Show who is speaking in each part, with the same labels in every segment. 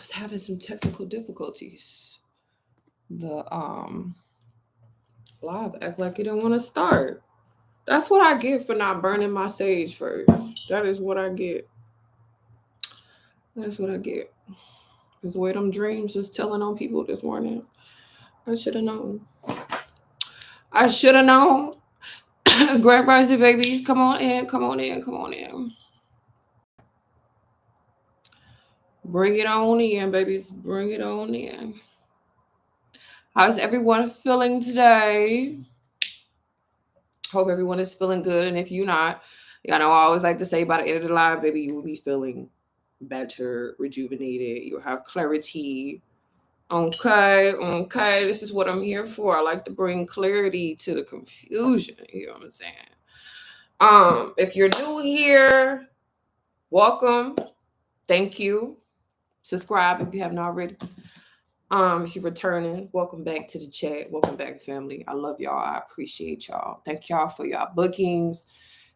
Speaker 1: was having some technical difficulties. The live act like it didn't want to start. That's what I get for not burning my sage first. That is what I get. That's what I get. Because the way them dreams was telling on people this morning, I should have known. I should have known. Grand Rising babies, come on in, come on in, come on in. Bring it on in, babies. Bring it on in. How's everyone feeling today? Hope everyone is feeling good. And if you're not, y'all know I always like to say by the end of the live, baby, you will be feeling better, rejuvenated. You'll have clarity. Okay. This is what I'm here for. I like to bring clarity to the confusion. You know what I'm saying? If you're new here, welcome. Thank you. Subscribe if you haven't already. If you're returning, welcome back to the chat. Welcome back, family. I love y'all. I appreciate y'all. Thank y'all for y'all bookings.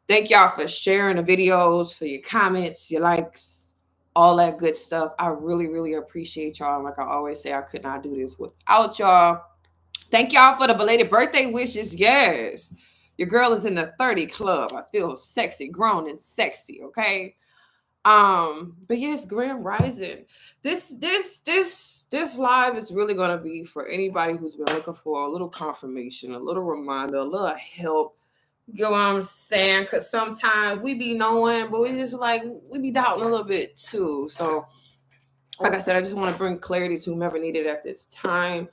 Speaker 1: Thank y'all for sharing the videos, for your comments, your likes, all that good stuff. I really, really appreciate y'all. Like I always say, I could not do this without y'all. Thank y'all for the belated birthday wishes. Yes. Your girl is in the 30 club. I feel sexy, grown and sexy, okay? But yes, Grand Rising. This live is really gonna be for anybody who's been looking for a little confirmation, a little reminder, a little help. You know what I'm saying? Because sometimes we be knowing, but we just like we be doubting a little bit too. So, like I said, I just want to bring clarity to whomever needed at this time.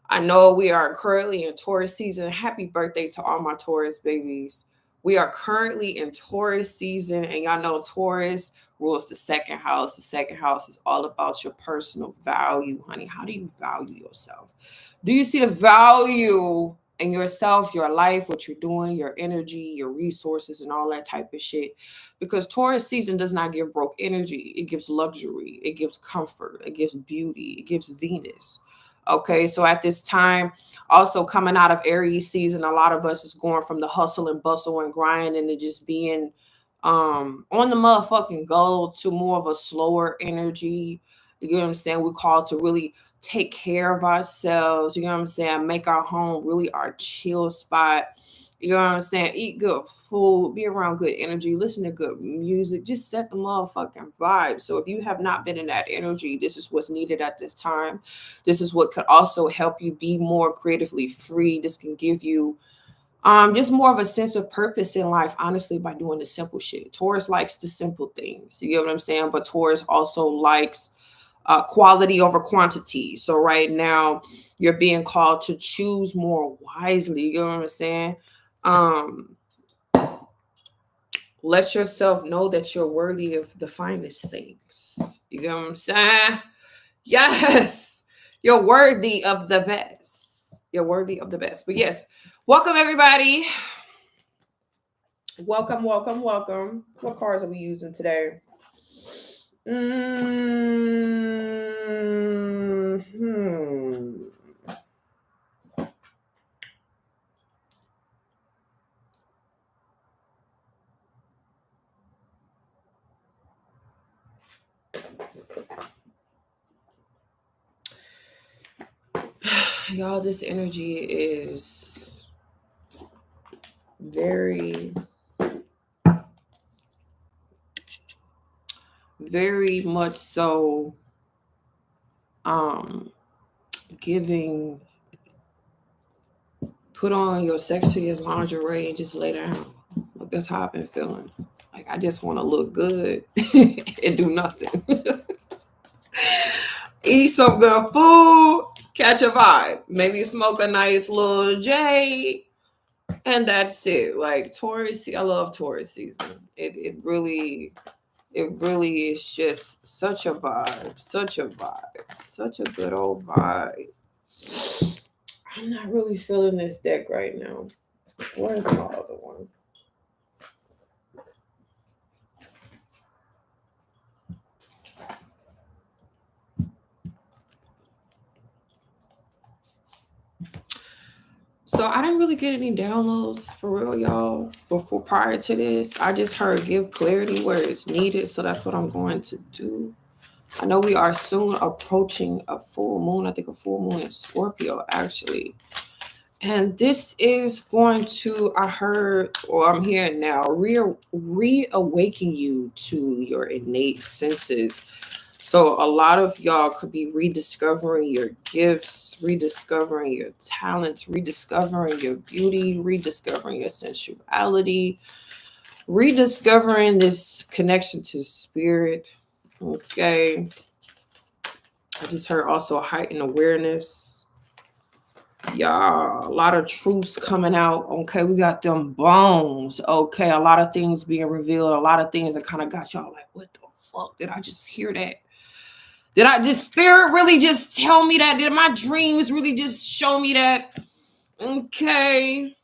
Speaker 1: I know we are currently in Taurus season. Happy birthday to all my Taurus babies. We are currently in Taurus season, and y'all know Taurus rules the second house. The second house is all about your personal value, honey. How do you value yourself? Do you see the value in yourself, your life, what you're doing, your energy, your resources, and all that type of shit? Because Taurus season does not give broke energy. It gives luxury. It gives comfort. It gives beauty. It gives Venus. Okay, so at this time, also coming out of Aries season, a lot of us is going from the hustle and bustle and grind into just being on the motherfucking go to more of a slower energy. You know what I'm saying? We're called to really take care of ourselves. You know what I'm saying? Make our home really our chill spot. You know what I'm saying? Eat good food, be around good energy, listen to good music, just set the motherfucking vibe. So if you have not been in that energy, this is what's needed at this time. This is what could also help you be more creatively free. This can give you just more of a sense of purpose in life, honestly, by doing the simple shit. Taurus likes the simple things. You get what I'm saying? But Taurus also likes quality over quantity. So right now, you're being called to choose more wisely. You know what I'm saying? Let yourself know that you're worthy of the finest things. You know what I'm saying? Yes, you're worthy of the best. You're worthy of the best. But yes, welcome everybody. Welcome. What cards are we using today? Y'all, this energy is very, very much so giving, put on your sexiest lingerie and just lay down. Like, that's how I've been feeling. Like, I just want to look good and do nothing. Eat some good food, catch a vibe, maybe smoke a nice little J, and that's it. Like Taurus, I love Taurus season. It really is just such a vibe, such a good old vibe. I'm not really feeling this deck right now. Where's my other one? So I didn't really get any downloads for real, y'all. Prior to this, I just heard give clarity where it's needed. So that's what I'm going to do. I know we are soon approaching a full moon. I think a full moon in Scorpio, actually. And this is going to, I heard, or I'm hearing now, reawaken you to your innate senses. So a lot of y'all could be rediscovering your gifts, rediscovering your talents, rediscovering your beauty, rediscovering your sensuality, rediscovering this connection to spirit. Okay. I just heard also a heightened awareness. Y'all, a lot of truths coming out. Okay, we got them bones. Okay, a lot of things being revealed. A lot of things that kind of got y'all like, what the fuck? Did I just hear that? Did I just spirit really just tell me that? Did my dreams really just show me that? Okay.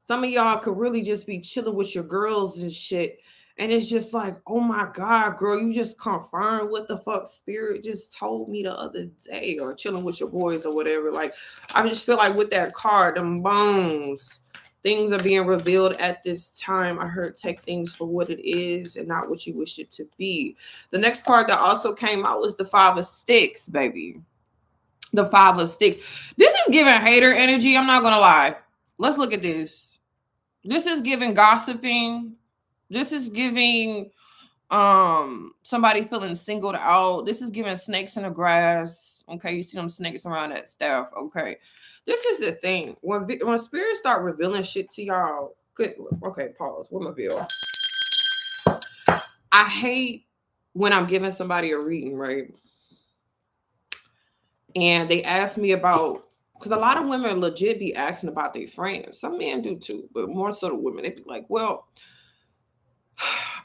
Speaker 1: Some of y'all could really just be chilling with your girls and shit. And it's just like, oh my God, girl, you just confirmed what the fuck spirit just told me the other day, or chilling with your boys or whatever. Like, I just feel like with that card, them bones, things are being revealed at this time. I heard take things for what it is and not what you wish it to be. The next card that also came out was the Five of Sticks, baby. The Five of Sticks. This is giving hater energy. I'm not going to lie. Let's look at this. This is giving gossiping. This is giving somebody feeling singled out. This is giving snakes in the grass. Okay, you see them snakes around that stuff. Okay, this is the thing. When spirits start revealing shit to y'all, good. Okay, pause. What my bill? I hate when I'm giving somebody a reading, right? And they ask me about, because a lot of women legit be asking about their friends. Some men do too, but more so the women. They be like, well,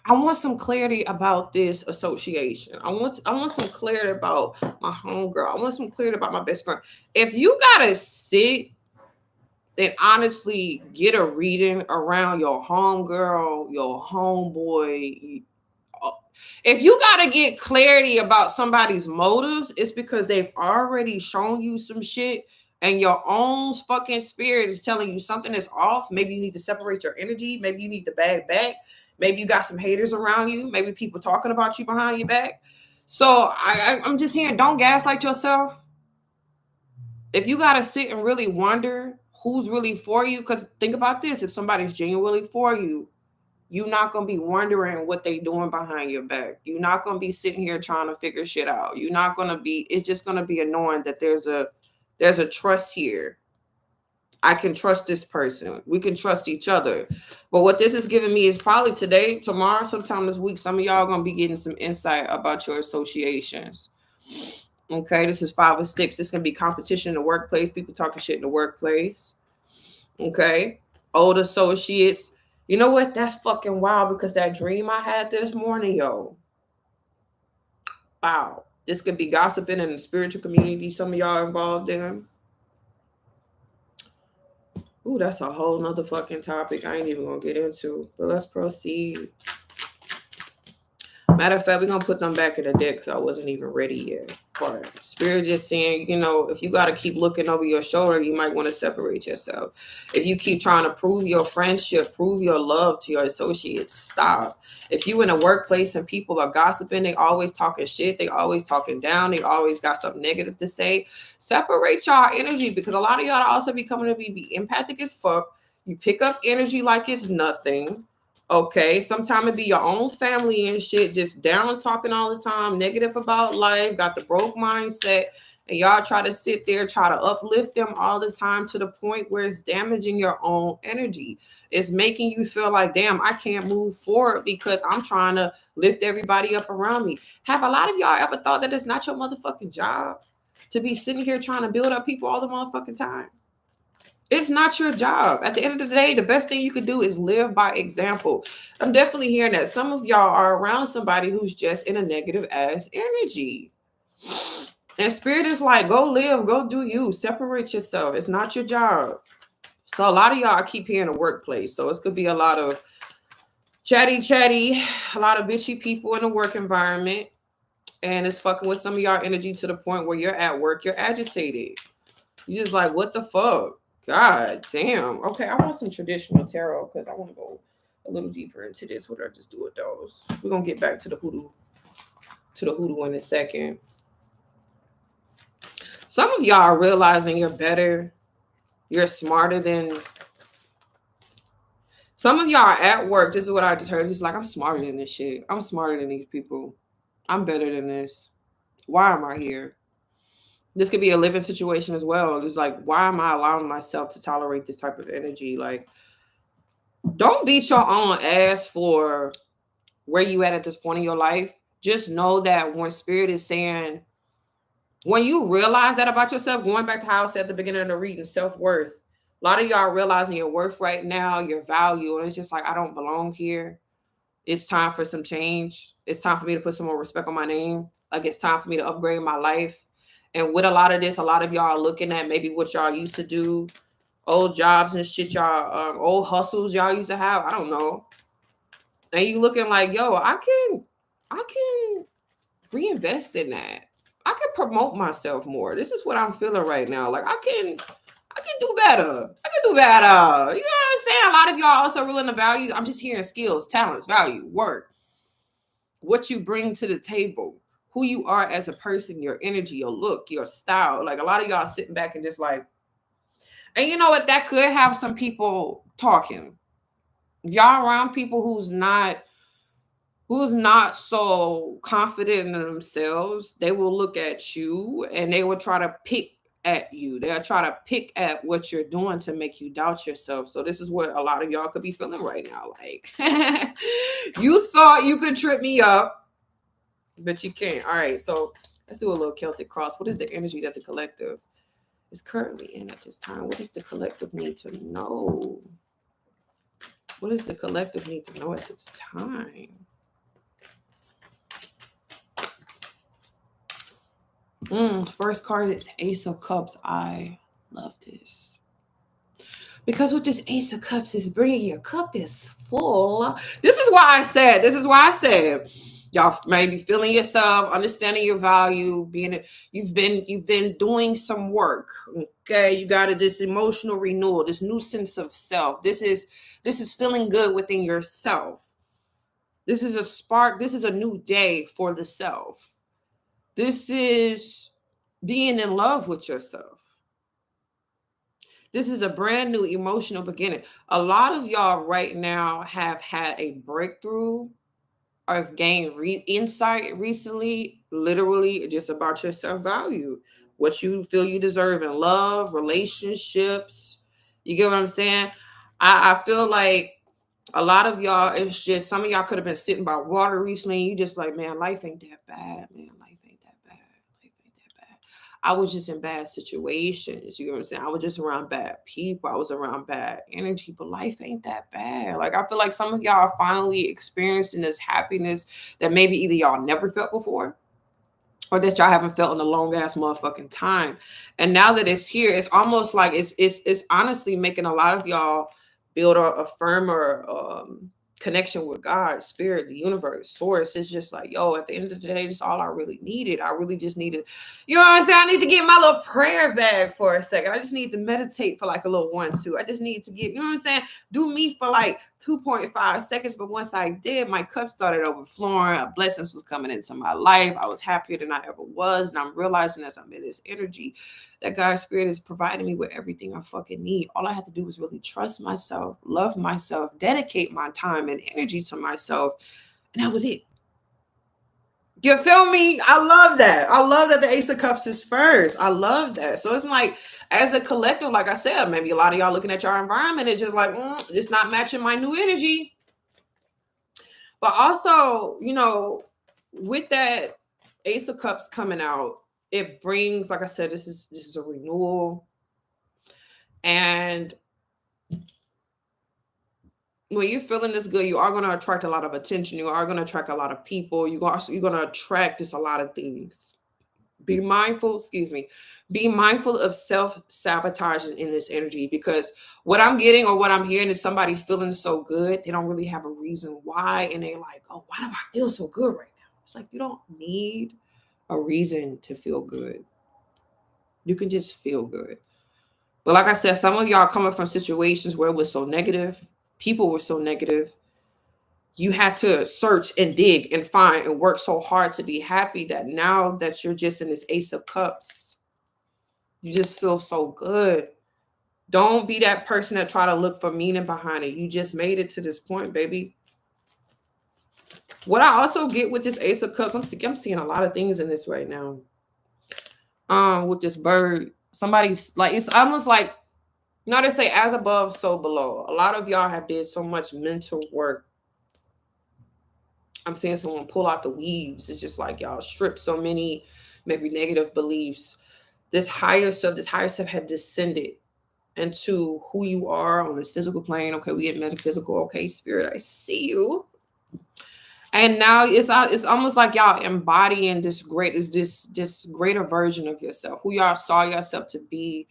Speaker 1: I want some clarity about this association. I want some clarity about my homegirl. I want some clarity about my best friend. If you gotta sit and honestly get a reading around your homegirl, your homeboy, if you gotta get clarity about somebody's motives, it's because they've already shown you some shit and your own fucking spirit is telling you something is off. Maybe you need to separate your energy. Maybe you need to bag back. Maybe you got some haters around you. Maybe people talking about you behind your back. So I'm just hearing, don't gaslight yourself. If you got to sit and really wonder who's really for you, because think about this, if somebody's genuinely for you, you're not going to be wondering what they doing behind your back. You're not going to be sitting here trying to figure shit out. You're not going to be, it's just going to be annoying that there's a trust here. I can trust this person. We can trust each other. But what this is giving me is probably today, tomorrow, sometime this week, some of y'all are going to be getting some insight about your associations. Okay, this is Five of Sticks. This can be competition in the workplace. People talking shit in the workplace. Okay, old associates. You know what? That's fucking wild, because that dream I had this morning, yo. Wow. This could be gossiping in the spiritual community some of y'all are involved in. Ooh, that's a whole nother fucking topic I ain't even gonna get into. But let's proceed. Matter of fact, we're gonna put them back in the deck because I wasn't even ready yet. But Spirit just saying, if you gotta keep looking over your shoulder, you might want to separate yourself. If you keep trying to prove your friendship, prove your love to your associates, stop. If you in a workplace and people are gossiping, they always talking shit, they always talking down, they always got something negative to say, separate y'all energy, because a lot of y'all also becoming to be empathic as fuck. You pick up energy like it's nothing. Okay, sometimes it be your own family and shit, just down and talking all the time, negative about life, got the broke mindset, and y'all try to sit there, try to uplift them all the time to the point where it's damaging your own energy. It's making you feel like, damn, I can't move forward because I'm trying to lift everybody up around me. Have a lot of y'all ever thought that it's not your motherfucking job to be sitting here trying to build up people all the motherfucking time? It's not your job. At the end of the day, the best thing you could do is live by example. I'm definitely hearing that some of y'all are around somebody who's just in a negative ass energy. And Spirit is like, go live, go do you. Separate yourself. It's not your job. So a lot of y'all keep hearing the workplace. So it's could be a lot of chatty, a lot of bitchy people in the work environment. And it's fucking with some of y'all energy to the point where you're at work, you're agitated. You just like, what the fuck? God damn. Okay, I want some traditional tarot because I want to go a little deeper into this. What did I just do with those? We're going to get back to the hoodoo. to the hoodoo in a second. Some of y'all are realizing you're better. You're smarter than... Some of y'all are at work. This is what I just heard. Just like, I'm smarter than this shit. I'm smarter than these people. I'm better than this. Why am I here? This could be a living situation as well. It's like, why am I allowing myself to tolerate this type of energy? Like, don't beat your own ass for where you at this point in your life. Just know that when spirit is saying, when you realize that about yourself, going back to how I said at the beginning of the reading, self-worth, a lot of y'all realizing your worth right now, your value, and it's just like, I don't belong here. It's time for some change. It's time for me to put some more respect on my name. Like, it's time for me to upgrade my life. And with a lot of this, a lot of y'all are looking at maybe what y'all used to do, old jobs and shit, y'all, old hustles y'all used to have. I don't know. And you looking like, yo, I can reinvest in that. I can promote myself more. This is what I'm feeling right now. Like, I can do better. I can do better. You know what I'm saying? A lot of y'all also ruling the values. I'm just hearing skills, talents, value, work, what you bring to the table, who you are as a person, your energy, your look, your style. Like, a lot of y'all sitting back and just like, and you know what? That could have some people talking. Y'all around people who's not so confident in themselves. They will look at you and they will try to pick at you. They'll try to pick at what you're doing to make you doubt yourself. So this is what a lot of y'all could be feeling right now. Like, you thought you could trip me up, but you can't. All right, so let's do a little Celtic cross. What is the energy that the collective is currently in at this time? What does the collective need to know? What does the collective need to know at this time? First card is Ace of Cups. I love this. Because with this Ace of Cups is bringing your cup is full. This is why I said, y'all may be feeling yourself, understanding your value, you've been doing some work. Okay, you got this emotional renewal, this new sense of self. This is feeling good within yourself. This is a spark. This is a new day for the self. This is being in love with yourself. This is a brand new emotional beginning. A lot of y'all right now have had a breakthrough or have gained insight recently, literally just about your self-value, what you feel you deserve in love, relationships. You get what I'm saying? I feel like a lot of y'all, it's just, some of y'all could have been sitting by water recently. And you just like, man, life ain't that bad, man. Life ain't that bad. Life ain't that bad. I was just in bad situations. You know what I'm saying? I was just around bad people. I was around bad energy, but life ain't that bad. Like, I feel like some of y'all are finally experiencing this happiness that maybe either y'all never felt before, or that y'all haven't felt in a long ass motherfucking time. And now that it's here, it's almost like it's honestly making a lot of y'all build a firmer connection with God, spirit, the universe, source. It's just like, yo, at the end of the day, this is all I really needed. I really just needed, you know what I'm saying? I need to get my little prayer bag for a second. I just need to meditate for like a little 1-2. I just need to get, you know what I'm saying? Do me for like 2.5 seconds. But once I did, my cup started overflowing. Blessings was coming into my life. I was happier than I ever was. And I'm realizing as I'm in this energy that God's spirit is providing me with everything I fucking need. All I have to do is really trust myself, love myself, dedicate my time and energy to myself. And that was it. You feel me? I love that. I love that the Ace of Cups is first. I love that. So it's like, as a collective, like I said, maybe a lot of y'all looking at your environment, it's just like, it's not matching my new energy. But also, you know, with that Ace of Cups coming out, it brings, like I said, this is a renewal. And when you're feeling this good, you are going to attract a lot of attention. You are going to attract a lot of people. You're going to attract just a lot of things. Be mindful of self-sabotaging in this energy, because what I'm getting or what I'm hearing is somebody feeling so good. They don't really have a reason why. And they're like, oh, why do I feel so good right now? It's like, you don't need a reason to feel good. You can just feel good. But like I said, some of y'all coming from situations where it was so negative. People were so negative. you had to search and dig and find and work so hard to be happy, that now that you're just in this Ace of Cups, you just feel so good. Don't be that person that try to look for meaning behind it. You just made it to this point, baby. What I also get with this Ace of Cups, I'm seeing a lot of things in this right now. With this bird, somebody's like, it's almost like, they say as above, so below. A lot of y'all have did so much mental work. I'm seeing someone pull out the weaves. It's just like y'all strip so many maybe negative beliefs. This higher self had descended into who you are on this physical plane. Okay, we get metaphysical. Okay, spirit, I see you. And now it's almost like y'all embodying this greater version of yourself, who y'all saw yourself to be,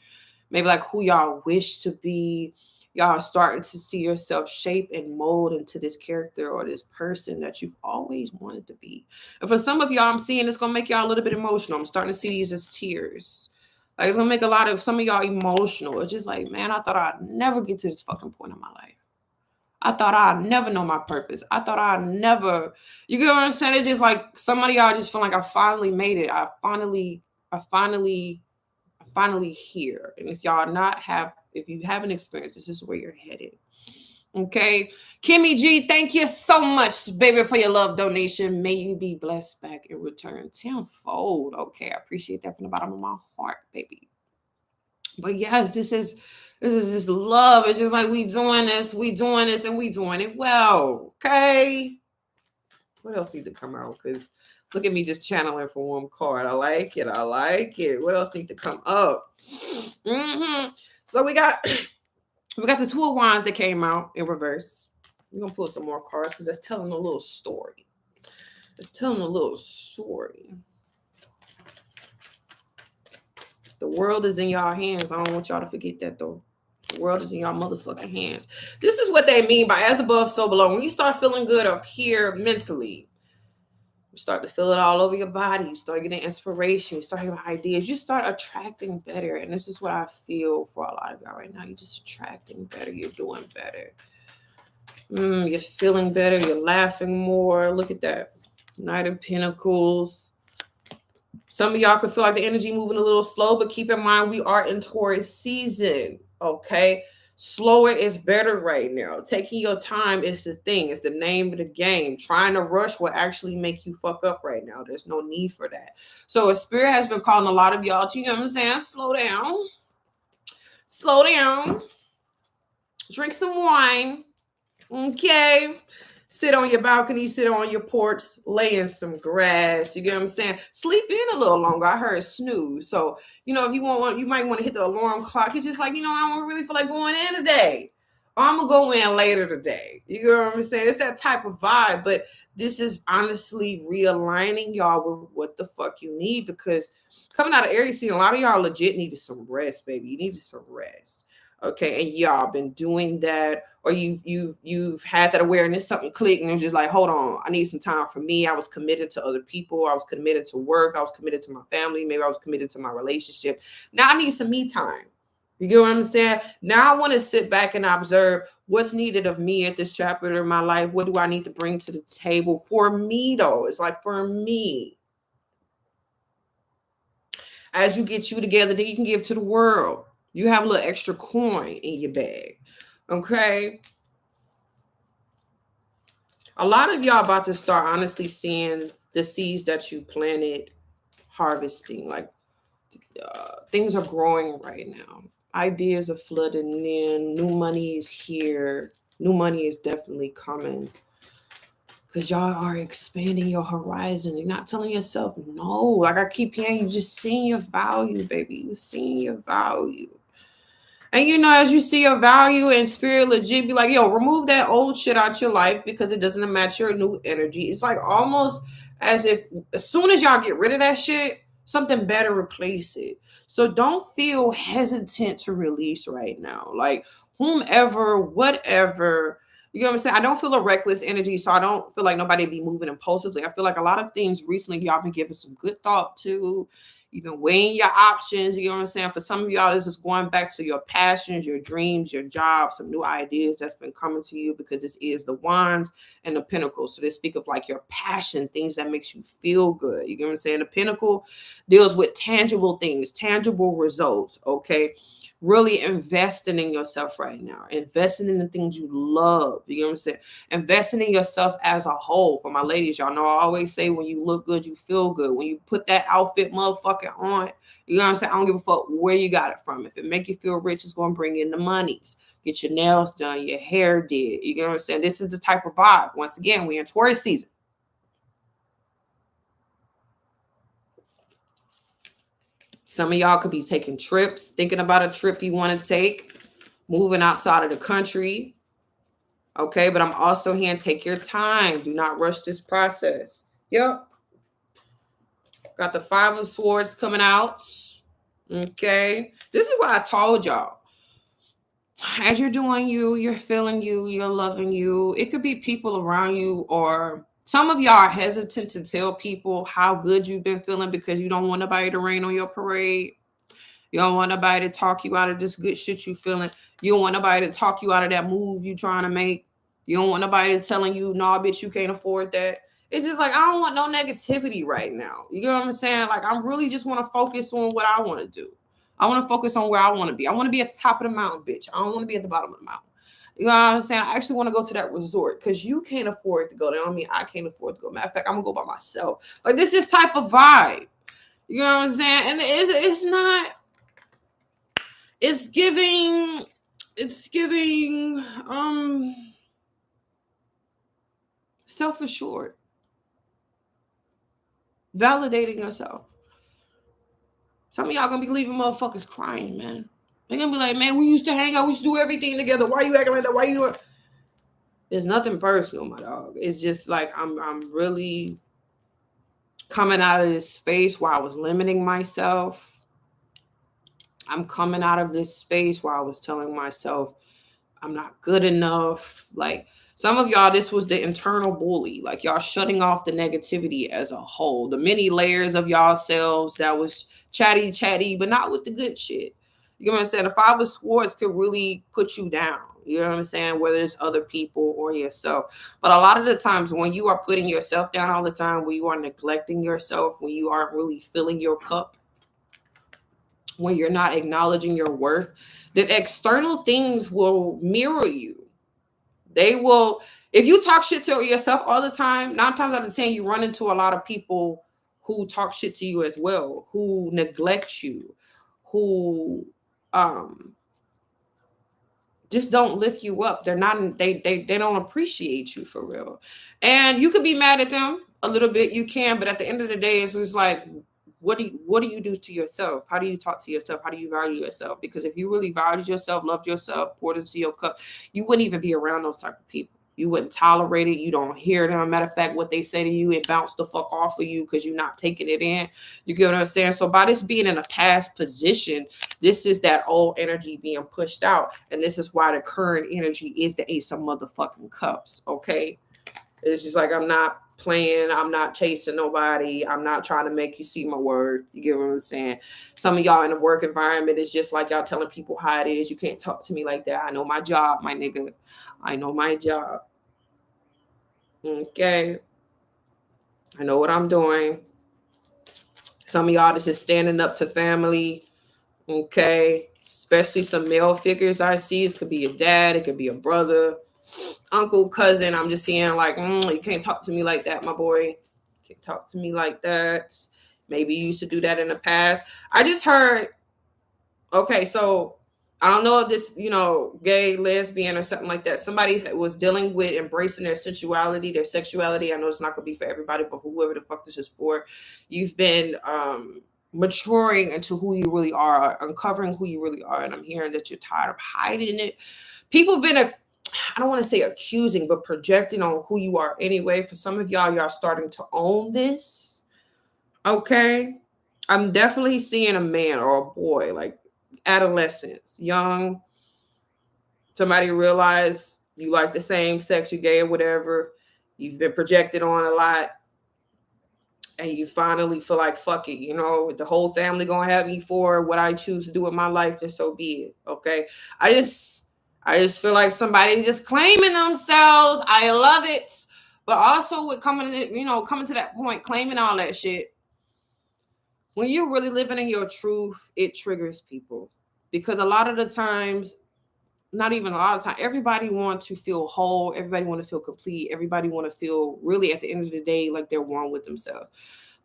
Speaker 1: maybe like who y'all wish to be. Y'all starting to see yourself shape and mold into this character or this person that you've always wanted to be. And for some of y'all, I'm seeing it's gonna make y'all a little bit emotional. I'm starting to see these as tears. Like, it's gonna make some of y'all emotional. It's just like, man, I thought I'd never get to this fucking point in my life. I thought I'd never know my purpose. I thought I'd never, you get what I'm saying? It's just like some of y'all just feel like I finally made it. I finally here. And if you haven't experienced, this is where you're headed. Okay. Kimmy G, thank you so much, baby, for your love donation. May you be blessed back in return tenfold. Okay. I appreciate that from the bottom of my heart, baby. But yes, this is just love. It's just like we doing this, and we doing it well. Okay. What else need to come out? Because look at me just channeling for one card. I like it. What else need to come up? So we got the Two of Wands that came out in reverse. We're gonna pull some more cards because that's telling a little story. The world is in y'all hands. I don't want y'all to forget that, though. The world is in y'all motherfucking hands. This is what they mean by as above, so below. When you start feeling good up here mentally, you start to feel it all over your body. You start getting inspiration. You start having ideas. You start attracting better. And this is what I feel for a lot of y'all right now. You're just attracting better. You're doing better. You're feeling better. You're laughing more. Look at that. Knight of Pentacles. Some of y'all could feel like the energy moving a little slow, but keep in mind we are in Taurus season, okay? Slower is better right now. Taking your time is the thing. It's the name of the game. Trying to rush will actually make you fuck up right now. There's no need for that. So a spirit has been calling a lot of y'all to, you know what I'm saying? Slow down. Drink some wine, okay? Sit on your balcony, sit on your porch, lay in some grass. You get what I'm saying? Sleep in a little longer. I heard snooze. So, if you want, you might want to hit the alarm clock. It's just like, I don't really feel like going in today. Or I'm going to go in later today. You get what I'm saying? It's that type of vibe. But this is honestly realigning y'all with what the fuck you need. Because coming out of Aries season, a lot of y'all legit needed some rest, baby. You needed some rest. Okay, and y'all been doing that, or you've had that awareness, something clicked, and it was just like, hold on, I need some time for me. I was committed to other people. I was committed to work. I was committed to my family. Maybe I was committed to my relationship. Now I need some me time. You get what I'm saying? Now I want to sit back and observe what's needed of me at this chapter in my life. What do I need to bring to the table for me, though? It's like for me. As you get you together, then you can give to the world. You have a little extra coin in your bag, okay? A lot of y'all about to start honestly seeing the seeds that you planted harvesting. Like things are growing right now. Ideas are flooding in. New money is here. New money is definitely coming. Because y'all are expanding your horizon. You're not telling yourself no. Like I keep hearing, you just seeing your value, baby. You're seeing your value. And as you see your value and spirit legit be like, yo, remove that old shit out your life because it doesn't match your new energy. It's like almost as if as soon as y'all get rid of that shit, something better replace it. So don't feel hesitant to release right now. Like whomever, whatever, you know what I'm saying? I don't feel a reckless energy, so I don't feel like nobody be moving impulsively. I feel like a lot of things recently y'all been giving some good thought to. You've been weighing your options. You know what I'm saying? For some of y'all, this is going back to your passions, your dreams, your job, some new ideas that's been coming to you, because this is the Wands and the Pentacles. So they speak of like your passion, things that makes you feel good. You know what I'm saying? The Pentacle deals with tangible things, tangible results, okay? Really investing in yourself right now, investing in the things you love. You know what I'm saying? Investing in yourself as a whole. For my ladies, y'all know I always say, when you look good, you feel good. When you put that outfit motherfucking on, you know what I'm saying? I don't give a fuck where you got it from. If it make you feel rich, it's going to bring in the monies. Get your nails done, your hair did. You know what I'm saying? This is the type of vibe. Once again, we're in Taurus season. Some of y'all could be taking trips, thinking about a trip you want to take, moving outside of the country. Okay, but I'm also here and take your time. Do not rush this process. Yep. Got the Five of Swords coming out. Okay. This is what I told y'all. As you're doing you, you're feeling you, you're loving you. It could be people around you, or some of y'all are hesitant to tell people how good you've been feeling because you don't want nobody to rain on your parade. You don't want nobody to talk you out of this good shit you feeling. You don't want nobody to talk you out of that move you trying to make. You don't want nobody telling you, nah, bitch, you can't afford that. It's just like, I don't want no negativity right now. You know what I'm saying? Like, I really just want to focus on what I want to do. I want to focus on where I want to be. I want to be at the top of the mountain, bitch. I don't want to be at the bottom of the mountain. You know what I'm saying? I actually want to go to that resort because you can't afford to go there. I mean, I can't afford to go. Matter of fact, I'm going to go by myself. Like, this type of vibe. You know what I'm saying? And it's not, it's giving self-assured, validating yourself. Some of y'all gonna be leaving motherfuckers crying, man. They're gonna be like, man, we used to hang out, we used to do everything together. Why you acting like that? Why you doing? It's nothing personal, my dog. It's just like I'm really coming out of this space where I was limiting myself. I'm coming out of this space where I was telling myself I'm not good enough. Like, some of y'all, this was the internal bully. Like, y'all shutting off the negativity as a whole. The many layers of y'all selves that was chatty, but not with the good shit. You know what I'm saying? The Five of Swords could really put you down. You know what I'm saying? Whether it's other people or yourself. But a lot of the times when you are putting yourself down all the time, when you are neglecting yourself, when you aren't really filling your cup, when you're not acknowledging your worth, that external things will mirror you. They will, if you talk shit to yourself all the time, 9 times out of 10, you run into a lot of people who talk shit to you as well, who neglect you, who just don't lift you up. They're not, they don't appreciate you for real. And you could be mad at them a little bit, you can, but at the end of the day, it's just like, what do you do to yourself? How do you talk to yourself? How do you value yourself? Because if you really valued yourself, loved yourself, poured into your cup, you wouldn't even be around those type of people. You wouldn't tolerate it. You don't hear them. Matter of fact, what they say to you, it bounced the fuck off of you because you're not taking it in. You get what I'm saying? So by this being in a past position, this is that old energy being pushed out. And this is why the current energy is the Ace of motherfucking Cups. Okay? It's just like, I'm not playing. I'm not chasing nobody. I'm not trying to make you see my word. You get what I'm saying? Some of y'all in the work environment, it's just like y'all telling people how it is. You can't talk to me like that. I know my job, my nigga. I know my job. Okay. I know what I'm doing. Some of y'all that's just standing up to family. Okay. Especially some male figures I see. It could be a dad. It could be a brother, uncle, cousin. I'm just seeing like, you can't talk to me like that, my boy. You can't talk to me like that. Maybe you used to do that in the past. I just heard, okay, so I don't know if this, gay, lesbian, or something like that. Somebody was dealing with embracing their sensuality, their sexuality. I know it's not going to be for everybody, but for whoever the fuck this is for, you've been maturing into who you really are, uncovering who you really are. And I'm hearing that you're tired of hiding it. People have been, I don't want to say accusing, but projecting on who you are anyway. For some of y'all starting to own this. Okay. I'm definitely seeing a man or a boy, like adolescents, young, somebody realize you like the same sex, you gay or whatever. You've been projected on a lot. and you finally feel like, fuck it, the whole family gonna have me for what I choose to do with my life, then so be it. Okay. I just feel like somebody just claiming themselves. I love it. But also with coming to that point, claiming all that shit. When you're really living in your truth, it triggers people. Because a lot of the times, not even a lot of time, everybody wants to feel whole. Everybody want to feel complete. Everybody want to feel really at the end of the day like they're one with themselves.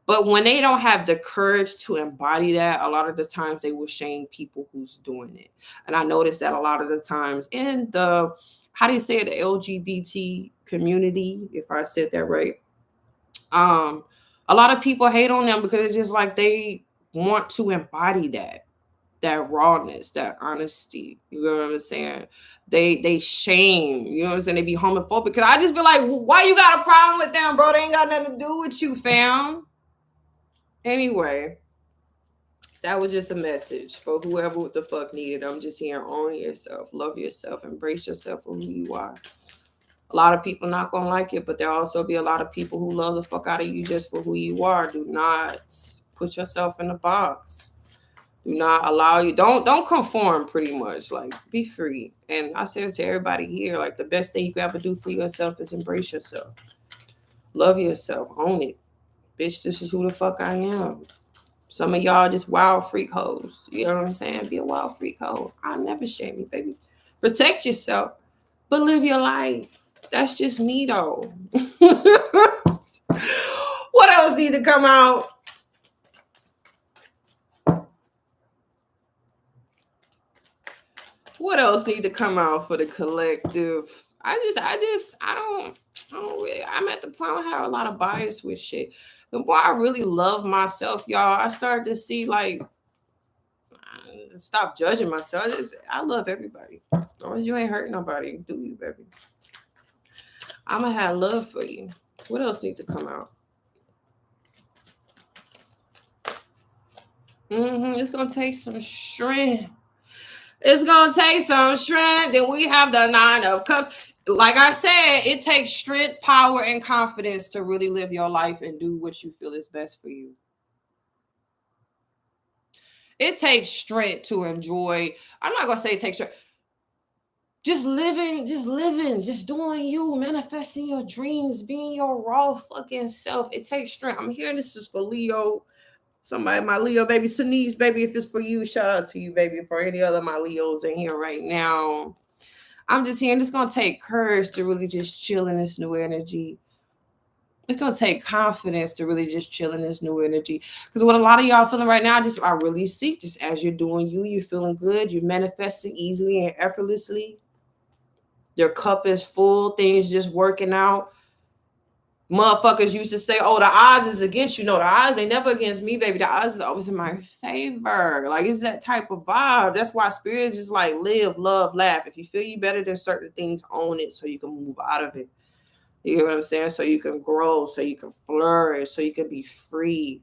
Speaker 1: But when they don't have the courage to embody that, a lot of the times they will shame people who's doing it. And I noticed that a lot of the times in the, how do you say it, the LGBT community, if I said that right, a lot of people hate on them because it's just like they want to embody that rawness, that honesty. You know what I'm saying? They shame, you know what I'm saying? They be homophobic. Because I just feel like, why you got a problem with them, bro? They ain't got nothing to do with you, fam. Anyway, that was just a message for whoever what the fuck needed. I'm just here, own yourself, love yourself, embrace yourself for who you are. A lot of people not gonna like it, but there'll also be a lot of people who love the fuck out of you just for who you are. Do not put yourself in a box. Do not allow you. Don't conform. Pretty much, like, be free. And I said it to everybody here, like, the best thing you can ever do for yourself is embrace yourself, love yourself, own it, bitch. This is who the fuck I am. Some of y'all just wild freak hoes. You know what I'm saying? Be a wild freak hoe. I'll never shame you, baby. Protect yourself, but live your life. That's just me, though. What else need to come out? What else need to come out for the collective? I don't really, I'm at the point where I have a lot of bias with shit. The more I really love myself, y'all, I started to see, like, stop judging myself. I love everybody. As long as you ain't hurting nobody, do you, baby? I'ma have love for you. What else need to come out? It's gonna take some strength. It's gonna take some strength. Then we have the 9 of Cups. Like I said, it takes strength, power, and confidence to really live your life and do what you feel is best for you. It takes strength to enjoy. I'm not gonna say it takes strength. Just living, just doing you, manifesting your dreams, being your raw fucking self. It takes strength. I'm hearing this is for Leo. Somebody, my Leo baby, Denise, baby, if it's for you, shout out to you, baby. For any other my Leos in here right now, I'm just hearing it's gonna take courage to really just chill in this new energy. It's gonna take confidence to really just chill in this new energy. Because what a lot of y'all feeling right now, I really see just as you're doing you, you're feeling good, you're manifesting easily and effortlessly. Your cup is full, things just working out. Motherfuckers used to say, oh, the odds is against you. No, the odds ain't never against me, baby. The odds is always in my favor. Like, it's that type of vibe. That's why spirit is just like live, love, laugh. If you feel you better than certain things, own it so you can move out of it. You know what I'm saying? So you can grow, so you can flourish, so you can be free.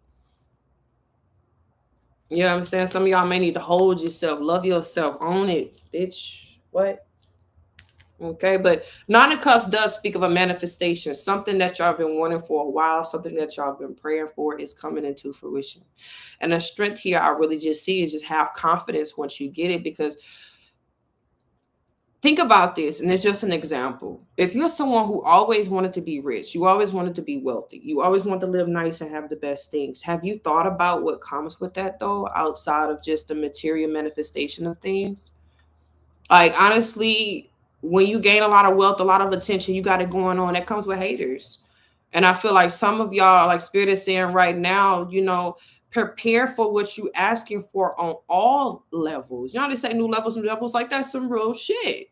Speaker 1: You know what I'm saying? Some of y'all may need to hold yourself, love yourself, own it, bitch. What? Okay, but 9 of Cups does speak of a manifestation, something that y'all been wanting for a while, something that y'all been praying for is coming into fruition. And the strength here I really just see is just have confidence once you get it, because think about this, and it's just an example. If you're someone who always wanted to be rich, you always wanted to be wealthy, you always want to live nice and have the best things, have you thought about what comes with that, though, outside of just the material manifestation of things? Like, honestly, when you gain a lot of wealth, a lot of attention, you got it going on, that comes with haters. And I feel like some of y'all, like Spirit is saying right now, prepare for what you asking for on all levels. You know how they say new levels, like that's some real shit.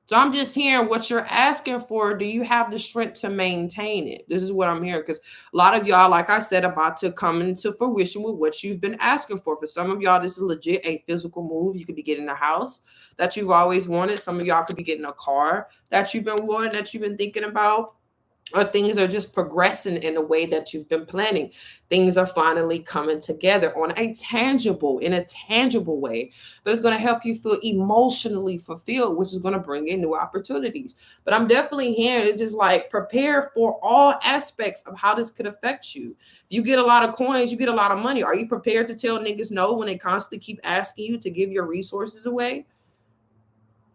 Speaker 1: So I'm just hearing what you're asking for. Do you have the strength to maintain it? This is what I'm hearing, because a lot of y'all, like I said, about to come into fruition with what you've been asking for. For some of y'all, this is legit a physical move. You could be getting a house that you've always wanted. Some of y'all could be getting a car that you've been wanting, that you've been thinking about. or things are just progressing in the way that you've been planning. Things are finally coming together in a tangible way, but it's going to help you feel emotionally fulfilled, which is going to bring in new opportunities. But I'm definitely here to just like prepare for all aspects of how this could affect you. You get a lot of coins, you get a lot of money. Are you prepared to tell niggas no when they constantly keep asking you to give your resources away?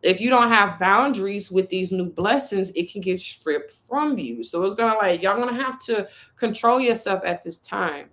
Speaker 1: If you don't have boundaries with these new blessings, it can get stripped from you. So it's gonna like y'all gonna have to control yourself at this time.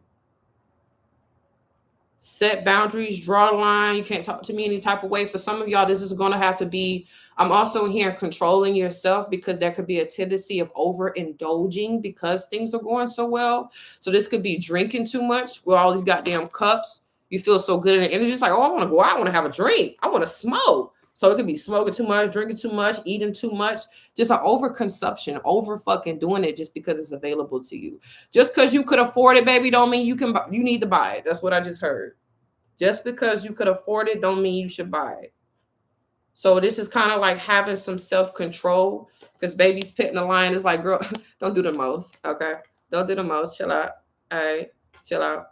Speaker 1: Set boundaries, draw the line. You can't talk to me any type of way. For some of y'all, this is gonna have to be. I'm also here controlling yourself because there could be a tendency of overindulging because things are going so well. So this could be drinking too much with all these goddamn cups. You feel so good in the energy. It's like, oh, I want to go out. I want to have a drink. I want to smoke. So it could be smoking too much, drinking too much, eating too much, just an overconsumption, over fucking doing it just because it's available to you. Just because you could afford it, baby, don't mean you need to buy it. That's what I just heard. Just because you could afford it, don't mean you should buy it. So this is kind of like having some self-control because baby's pitting the line. Is like, girl, don't do the most. Okay. Don't do the most. Chill out. All right. Chill out.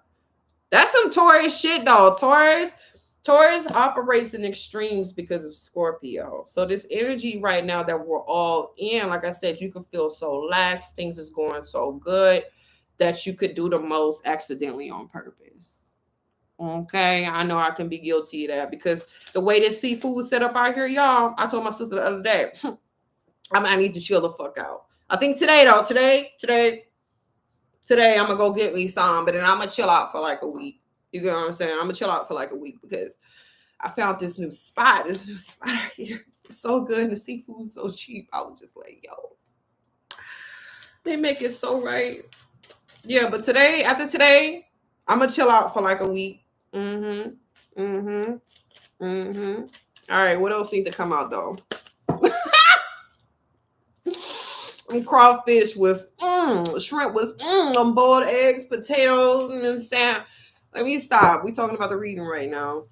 Speaker 1: That's some Taurus shit though. Taurus operates in extremes because of Scorpio. So this energy right now that we're all in, like I said, you can feel so lax. Things is going so good that you could do the most accidentally on purpose. Okay, I know I can be guilty of that because the way this seafood set up out here, y'all, I told my sister the other day, I need to chill the fuck out. I think today though, today, I'm gonna go get me some, but then I'm gonna chill out for like a week. You get what I'm saying? I'm gonna chill out for like a week because I found this new spot right here. It's so good and the seafood's so cheap. I was just like, yo, they make it so right. Yeah, but after today, I'm gonna chill out for like a week. Mm-hmm. Mm-hmm. Mm-hmm. All right, what else need to come out though? Crawfish with shrimp with boiled eggs, potatoes, and Sam. Let me stop. We talking about the reading right now.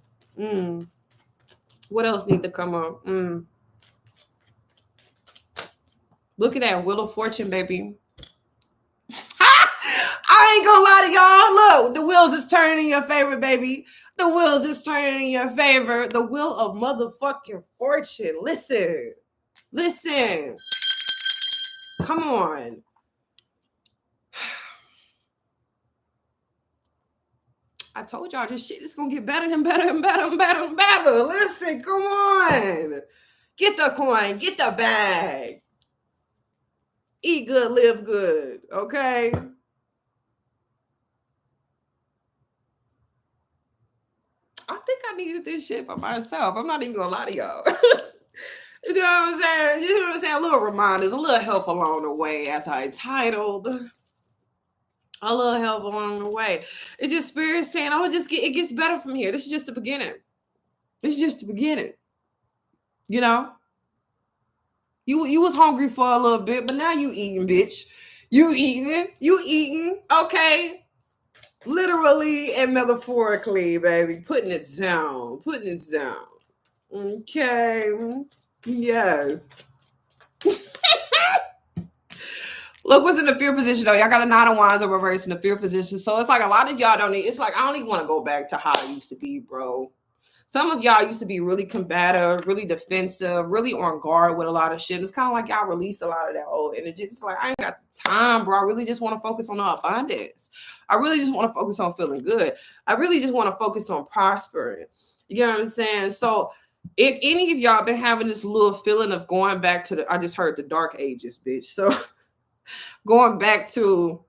Speaker 1: What else need to come up? Look at that Wheel of Fortune, baby. I ain't gonna lie to y'all. Look, the wheels is turning in your favor, baby. The wheels is turning in your favor. The wheel of motherfucking fortune. Listen. Come on. I told y'all this shit is gonna get better and better and better and better and better. Listen, come on. Get the coin, get the bag. Eat good, live good. Okay. I think I needed this shit for myself. I'm not even gonna lie to y'all. You know what I'm saying? You know what I'm saying? A little reminders, a little help along the way, as I titled. A little help along the way. It's just spirit saying, oh, it gets better from here. This is just the beginning. This is just the beginning. You know? You was hungry for a little bit, but now you eating, bitch. You eating, okay? Literally and metaphorically, baby. Putting it down. Okay. Yes. Look what's in the fear position though. Y'all got the 9 of Wands in reverse in the fear position. So it's like a lot of y'all don't need, it's like I don't even want to go back to how it used to be, bro. Some of y'all used to be really combative, really defensive, really on guard with a lot of shit. It's kind of like y'all released a lot of that old energy. It's like, I ain't got the time, bro. I really just want to focus on the abundance. I really just want to focus on feeling good. I really just want to focus on prospering. You know what I'm saying? So if any of y'all been having this little feeling of going back to I just heard the dark ages, bitch. So going back to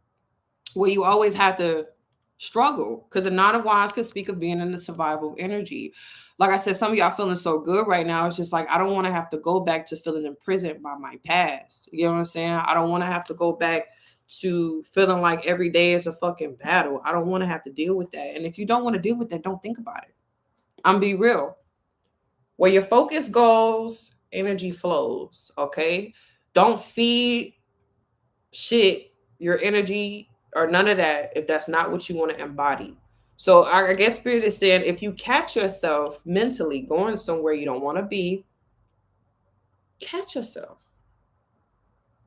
Speaker 1: where you always have to struggle, because the 9 of Wands could speak of being in the survival energy. Like I said, some of y'all feeling so good right now. It's just like, I don't want to have to go back to feeling imprisoned by my past. You know what I'm saying? I don't want to have to go back to feeling like every day is a fucking battle. I don't want to have to deal with that. And if you don't want to deal with that, don't think about it. I'm be real. Where your focus goes, energy flows. Okay? Don't feed shit your energy or none of that if that's not what you want to embody. So I guess Spirit is saying, if you catch yourself mentally going somewhere you don't want to be, catch yourself.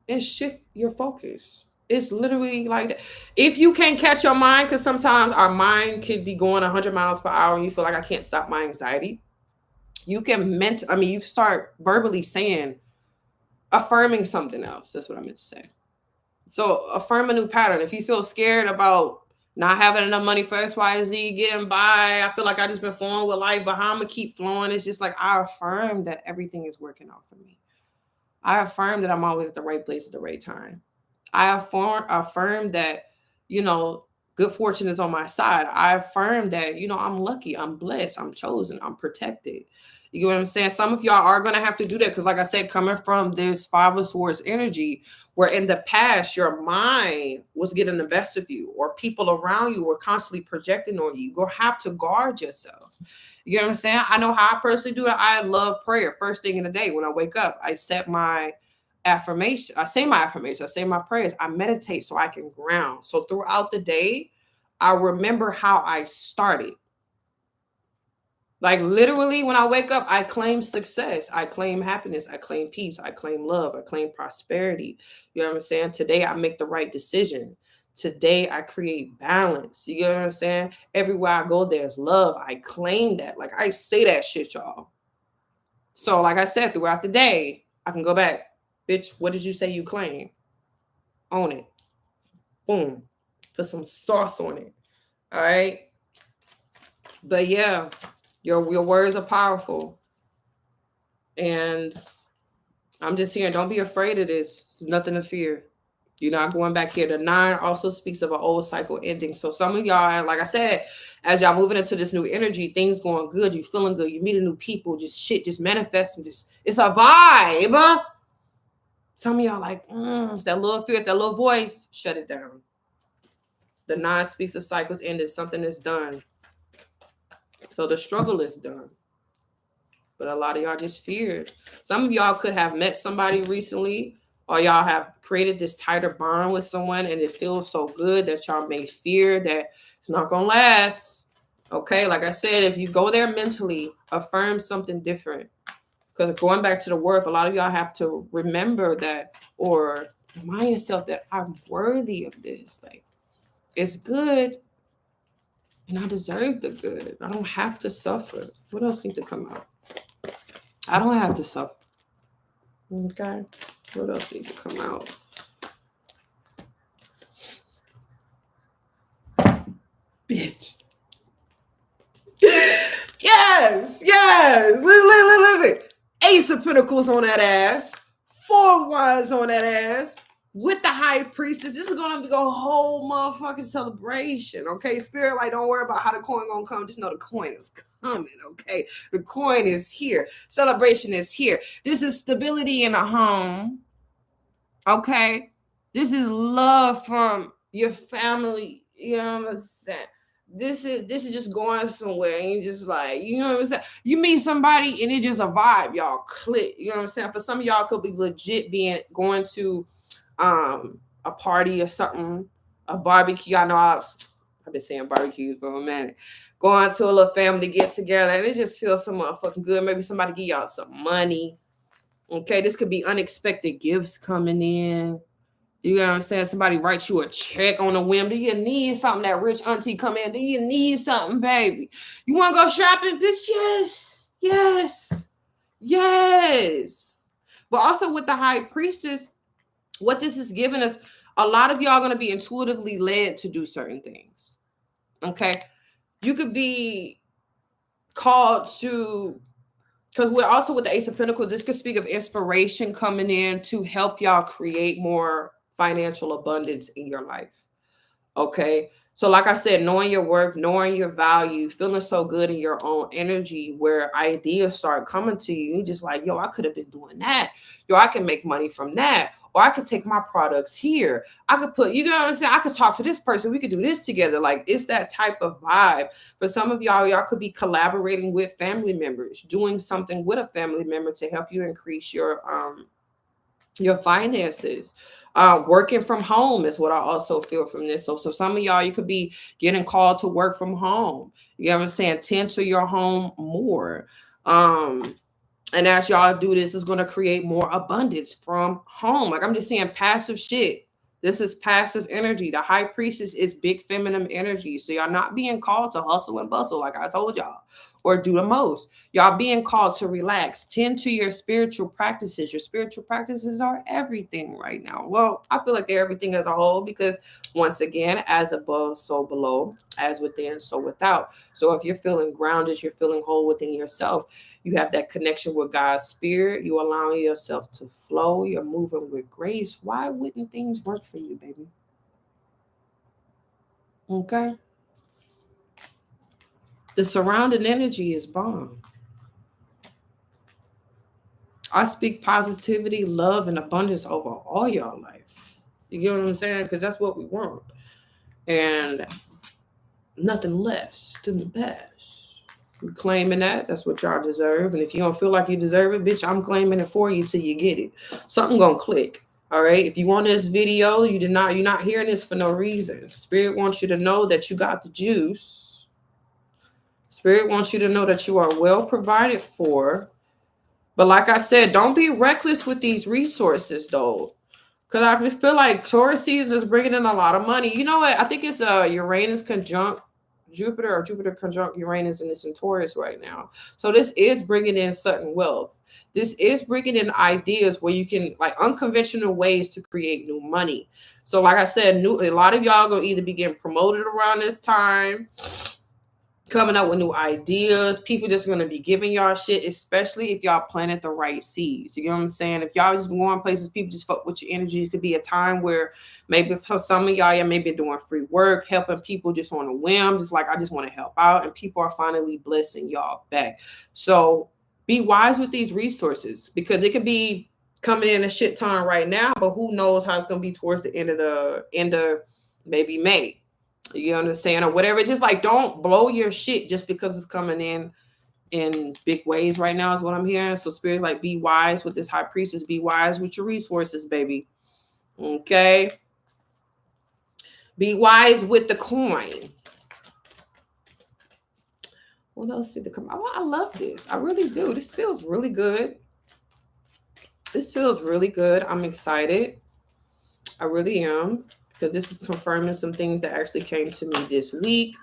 Speaker 1: and shift your focus. It's literally like that. If you can't catch your mind, because sometimes our mind could be going 100 miles per hour and you feel like I can't stop my anxiety, you can you start verbally saying, affirming something else. That's what I meant to say. So affirm a new pattern. If you feel scared about not having enough money for X, Y, and Z, getting by, I feel like I just been flowing with life, but how I'm gonna keep flowing? It's just like I affirm that everything is working out for me. I affirm that I'm always at the right place at the right time. I affirm that, you know, good fortune is on my side. I affirm that, you know, I'm lucky, I'm blessed, I'm chosen, I'm protected. You get what I'm saying? Some of y'all are going to have to do that because, like I said, coming from this Five of Swords energy, where in the past your mind was getting the best of you, or people around you were constantly projecting on you, you're going to have to guard yourself. You know what I'm saying? I know how I personally do it. I love prayer. First thing in the day when I wake up, I set my affirmation. I say my affirmation. I say my prayers. I meditate so I can ground. So throughout the day, I remember how I started. Like literally when I wake up, I claim success. I claim happiness. I claim peace. I claim love. I claim prosperity. You know what I'm saying? Today I make the right decision. Today I create balance. You get what I'm saying? Everywhere I go, there's love. I claim that. Like I say that shit, y'all. So like I said, throughout the day, I can go back. Bitch, what did you say you claim? Own it. Boom. Put some sauce on it. All right. But yeah, your words are powerful. And I'm just here. Don't be afraid of this. There's nothing to fear. You're not going back here. The 9 also speaks of an old cycle ending. So some of y'all, like I said, as y'all moving into this new energy, things going good, you feeling good, you meeting new people, just shit, just manifesting, just it's a vibe. Some of y'all like, it's that little fear, it's that little voice. Shut it down. The 9 speaks of cycles ended, something is done. So the struggle is done. But a lot of y'all just feared. Some of y'all could have met somebody recently, or y'all have created this tighter bond with someone and it feels so good that y'all may fear that it's not going to last. Okay, like I said, if you go there mentally, affirm something different. Because going back to the worth, a lot of y'all have to remember that or remind yourself that I'm worthy of this. Like, it's good and I deserve the good. I don't have to suffer. What else needs to come out? I don't have to suffer. Okay. What else needs to come out? Bitch. Yes. Listen. Ace of Pentacles on that ass. 4 Wands on that ass. With the High Priestess. This is going to be a whole motherfucking celebration. Okay. Spirit, like, don't worry about how the coin going to come. Just know the coin is coming. Okay. The coin is here. Celebration is here. This is stability in a home. Okay. This is love from your family. You know what I'm saying? This is just going somewhere and you just like, you know what I'm saying? You meet somebody and it's just a vibe, y'all click. You know what I'm saying? For some of y'all could be legit going to a party or something, a barbecue. I know I've been saying barbecue for a minute. Going to a little family get together and it just feels so motherfucking good. Maybe somebody give y'all some money. Okay, this could be unexpected gifts coming in. You know what I'm saying? Somebody writes you a check on a whim. Do you need something? That rich auntie come in. Do you need something, baby? You want to go shopping? Bitch, yes. But also with the High Priestess, what this is giving us, a lot of y'all are going to be intuitively led to do certain things. Okay? You could be called to, because we're also with the Ace of Pentacles, this could speak of inspiration coming in to help y'all create more financial abundance in your life. Okay. So like I said, knowing your worth, knowing your value, feeling so good in your own energy where ideas start coming to you. You're just like, yo, I could have been doing that. Yo, I can make money from that. Or I could take my products here. I could put, you know what I'm saying? I could talk to this person. We could do this together. Like it's that type of vibe. For some of y'all could be collaborating with family members, doing something with a family member to help you increase your finances. Working from home is what I also feel from this. So some of y'all, you could be getting called to work from home. You know what I'm saying? Tend to your home more. And as y'all do this, it's going to create more abundance from home. Like, I'm just seeing passive shit. This is passive energy. The high priestess is big feminine energy. So y'all not being called to hustle and bustle, like I told y'all, or do the most. Y'all being called to relax. Tend to your spiritual practices. Your spiritual practices are everything right now. Well, I feel like they're everything as a whole, because once again, as above, so below, as within, so without. So if you're feeling grounded, you're feeling whole within yourself, you have that connection with God's spirit. You allowing yourself to flow. You're moving with grace. Why wouldn't things work for you, baby? Okay. The surrounding energy is bomb. I speak positivity, love, and abundance over all y'all life. You get what I'm saying? Because that's what we want. And nothing less than the best. We're claiming that. That's what y'all deserve. And if you don't feel like you deserve it, bitch, I'm claiming it for you till you get it. Something gonna click. All right. If you want this video, you're not hearing this for no reason. Spirit wants you to know that you got the juice. Spirit wants you to know that you are well provided for. But like I said, don't be reckless with these resources, though. Because I feel like Taurus season is bringing in a lot of money. You know what? I think it's Uranus conjunct Jupiter, or Jupiter conjunct Uranus, and it's in Taurus right now. So this is bringing in sudden wealth. This is bringing in ideas where you can, like, unconventional ways to create new money. So like I said, a lot of y'all going to either be getting promoted around this time, coming up with new ideas. People just going to be giving y'all shit, especially if y'all planted the right seeds. You know what I'm saying? If y'all just going places, people just fuck with your energy. It could be a time where maybe for some of y'all may be doing free work, helping people just on a whim, just like, I just want to help out, and people are finally blessing y'all back. So be wise with these resources, because it could be coming in a shit ton right now, but who knows how it's going to be towards the end of maybe May. You understand? Or whatever. It's just like, don't blow your shit just because it's coming in big ways right now is what I'm hearing. So Spirit's like, be wise with this high priestess. Be wise with your resources, baby. Okay? Be wise with the coin. What else did come? Oh, I love this. I really do. This feels really good. This feels really good. I'm excited. I really am. Because this is confirming some things that actually came to me this week.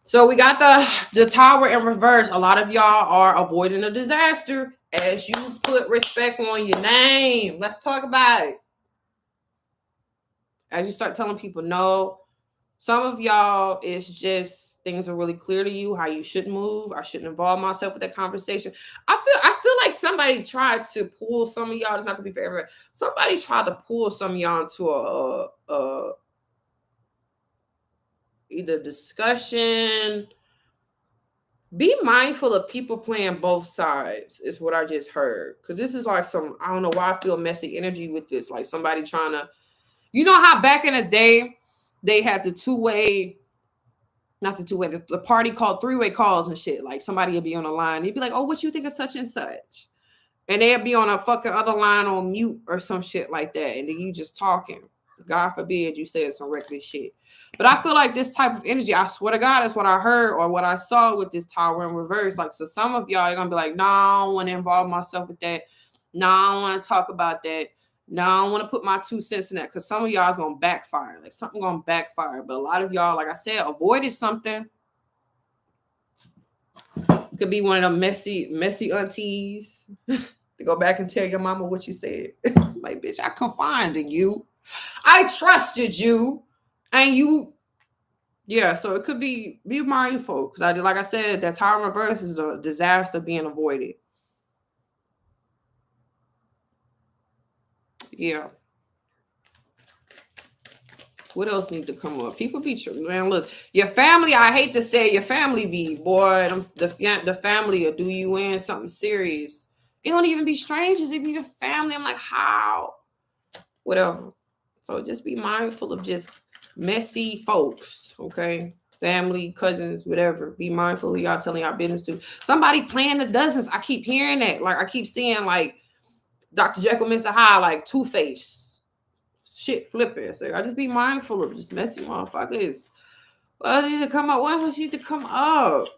Speaker 1: So we got the Tower in reverse. A lot of y'all are avoiding a disaster as you put respect on your name. Let's talk about it. As you start telling people no, some of y'all, it's just things are really clear to you how you should move. I shouldn't involve myself with that conversation. I feel like somebody tried to pull some of y'all. It's not gonna be for everybody. Somebody tried to pull some of y'all into a either discussion. Be mindful of people playing both sides, is what I just heard. Because this is like some, I don't know why I feel messy energy with this. Like somebody trying to, you know how back in the day, they had the the party called three-way calls and shit. Like somebody would be on the line. You'd be like, oh, what you think of such and such? And they'd be on a fucking other line on mute or some shit like that. And then you just talking. God forbid you said some reckless shit. But I feel like this type of energy, I swear to God, is what I heard or what I saw with this Tower in reverse. Like, so some of y'all are going to be like, nah, I don't want to involve myself with that. Nah, I don't want to talk about that. Nah, I don't want to put my 2 cents in that, because some of y'all is going to backfire. Like, something going to backfire. But a lot of y'all, like I said, avoided something. It could be one of them messy aunties. To go back and tell your mama what you said. Like, bitch, I confided in you. I trusted you. And you, yeah, so it could be mindful. Because like I said, that Tower in reverse is a disaster being avoided. Yeah. What else need to come up? People be, man, look, your family, I hate to say your family be, boy, the family will do you in something serious. It don't even be strangers. It be the family. I'm like, how? Whatever. So just be mindful of just messy folks, okay? Family, cousins, whatever. Be mindful of y'all telling y'all business to. Somebody playing the dozens. I keep hearing that. Like, I keep seeing, like, Dr. Jekyll, Mr. Hyde, like, Two-Face. Shit flipping. So I just be mindful of just messy motherfuckers. What else needs to come up? What else needs to come up?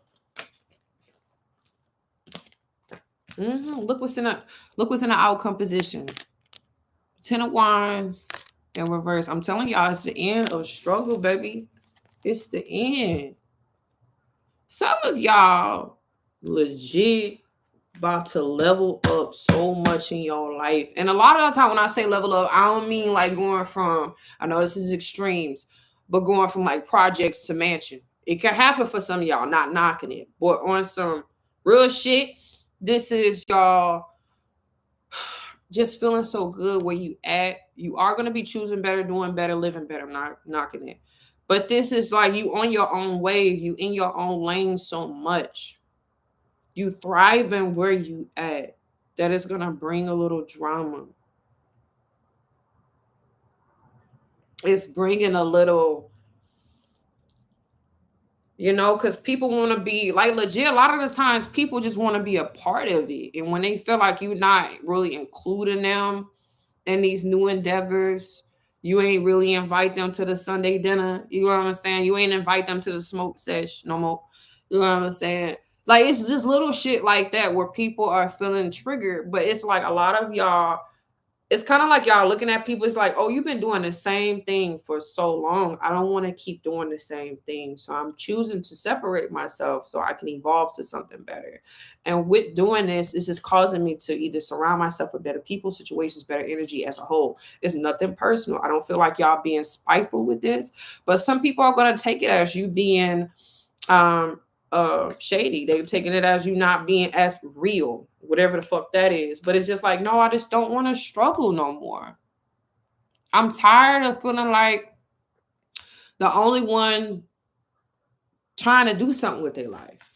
Speaker 1: Look what's in the outcome position. 10 of Wands in reverse. I'm telling y'all, it's the end of struggle, baby. It's the end. Some of y'all legit about to level up so much in your life. And a lot of the time when I say level up, I don't mean like going from, I know this is extremes, but going from like projects to mansion. It can happen for some of y'all, not knocking it. But on some real shit, this is y'all just feeling so good where you at. You are going to be choosing better, doing better, living better. I'm not knocking it. But this is like you on your own wave. You in your own lane so much. You thriving where you at. That is going to bring a little drama. It's bringing a little, because people want to be like legit. A lot of the times people just want to be a part of it. And when they feel like you're not really including them in these new endeavors, you ain't really invite them to the Sunday dinner. You know what I'm saying? You ain't invite them to the smoke sesh no more. You know what I'm saying? Like, it's just little shit like that where people are feeling triggered. But it's like a lot of y'all, it's kind of like y'all looking at people. It's like, oh, you've been doing the same thing for so long. I don't want to keep doing the same thing. So I'm choosing to separate myself so I can evolve to something better. And with doing this is causing me to either surround myself with better people, situations, better energy as a whole. It's nothing personal. I don't feel like y'all being spiteful with this, but some people are going to take it as you being shady. They're taking it as you not being as real, whatever the fuck that is. But it's just like, no, I just don't want to struggle no more. I'm tired of feeling like the only one trying to do something with their life.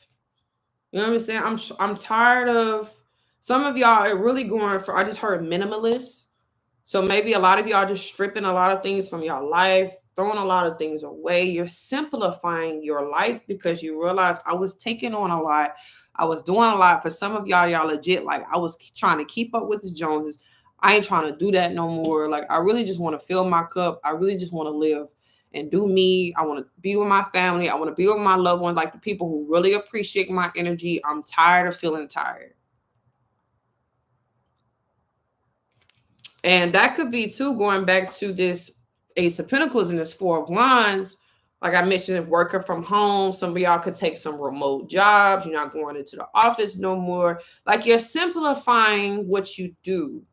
Speaker 1: You know what I'm saying? I'm tired of some of y'all are really going for, I just heard minimalist. So maybe a lot of y'all just stripping a lot of things from your life, throwing a lot of things away. You're simplifying your life because you realize I was taking on a lot. I was doing a lot. For some of y'all legit, like I was trying to keep up with the Joneses. I ain't trying to do that no more. Like I really just want to fill my cup. I really just want to live and do me. I want to be with my family. I want to be with my loved ones, like the people who really appreciate my energy. I'm tired of feeling tired. And that could be too, going back to this Ace of Pentacles and this Four of Wands. Like I mentioned, working from home. Some of y'all could take some remote jobs. You're not going into the office no more. Like you're simplifying what you do.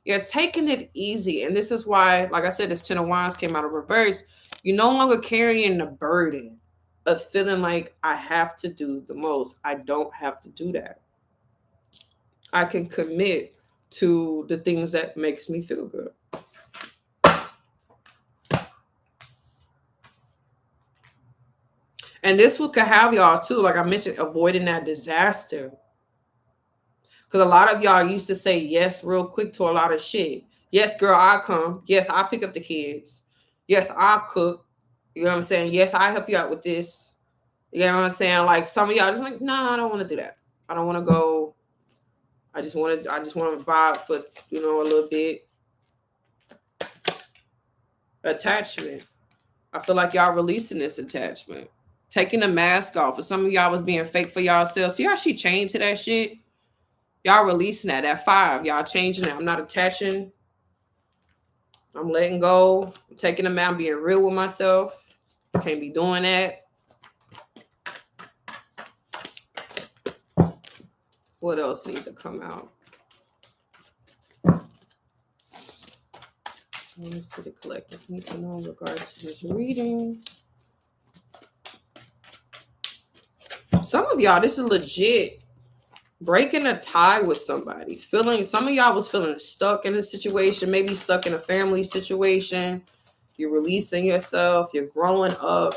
Speaker 1: You're taking it easy. And this is why, like I said, this Ten of Wands came out of reverse. You're no longer carrying the burden of feeling like I have to do the most. I don't have to do that. I can commit to the things that makes me feel good. And this could have y'all too, like I mentioned, avoiding that disaster. Because a lot of y'all used to say yes real quick to a lot of shit. Yes, girl, I'll come. Yes, I'll pick up the kids. Yes, I'll cook. You know what I'm saying? Yes, I'll help you out with this. You know what I'm saying? Like some of y'all just like, no, I don't want to do that. I don't want to go. I just want to vibe for, a little bit. Attachment. I feel like y'all releasing this attachment. Taking the mask off. For some of y'all was being fake for y'all selves. See how she changed to that shit? Y'all releasing that. At 5, y'all changing it. I'm not attaching. I'm letting go. I'm taking them out. I'm being real with myself. Can't be doing that. What else needs to come out? Let me see the collective need to know in regards to this reading. Some of y'all, this is legit. Breaking a tie with somebody. Some of y'all was feeling stuck in a situation, maybe stuck in a family situation. You're releasing yourself. You're growing up.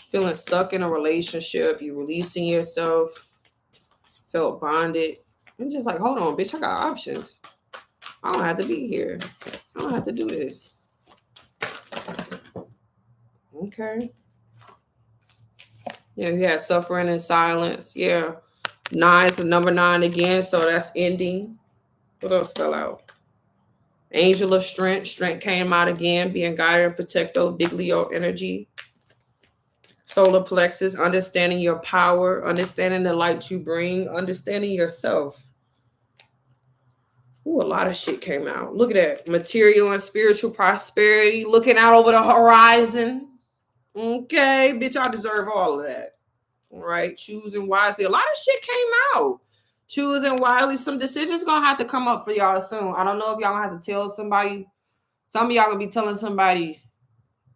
Speaker 1: Feeling stuck in a relationship. You're releasing yourself. Felt bonded. I'm just like, hold on, bitch, I got options. I don't have to be here. I don't have to do this. Okay. Yeah, you had suffering in silence. Yeah. 9 is the number 9 again, so that's ending. What else fell out? Angel of Strength. Strength came out again, being guided and protected. Big Leo energy. Solar plexus, understanding your power, understanding the light you bring, understanding yourself. Ooh, a lot of shit came out. Look at that. Material and spiritual prosperity, looking out over the horizon. Okay, bitch, I deserve all of that. All right, choosing wisely. A lot of shit came out. Choosing wisely. Some decisions gonna have to come up for y'all soon. I don't know if y'all gonna have to tell somebody. Some of y'all gonna be telling somebody